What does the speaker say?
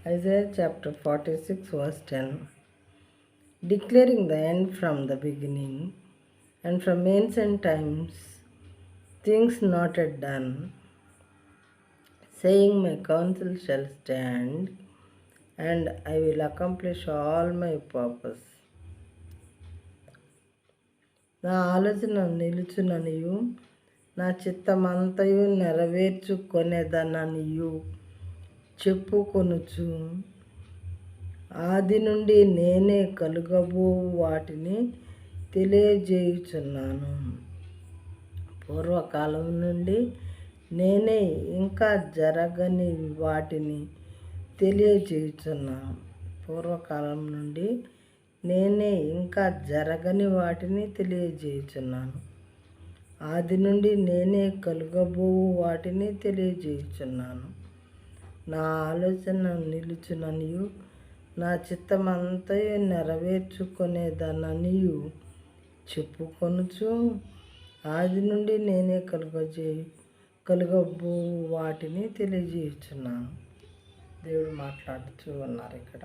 Isaiah chapter 46 verse 10, declaring the end from the beginning, and from ancient times things not yet done, saying, my counsel shall stand, and I will accomplish all my purpose. నా ఆలోచన నిలుచుననియు నా చిత్తమంతయు నెరవేర్చుకొనేదననియు చెప్పుకొనుచు, ఆది నుండి నేనే కలుగబో వాటిని తెలియజేయుచున్నాను. పూర్వకాలం నుండి నేనే ఇంకా జరగని వాటిని తెలియజేయుచున్నాను. పూర్వకాలం నుండి నేనే ఇంకా జరగని వాటిని తెలియజేయుచున్నాను. ఆది నుండి నేనే కలుగబో వాటిని తెలియజేయుచున్నాను. నా ఆలోచన నిలుచుననియు నా చిత్తమంతయు నెరవేర్చుకునేదననియు చెప్పుకొనుచు, ఆది నుండి నేనే కలుగబో వాటిని తెలియజేయుచున్నాను. దేవుడు మాట్లాడుతూ ఉన్నారు ఇక్కడ.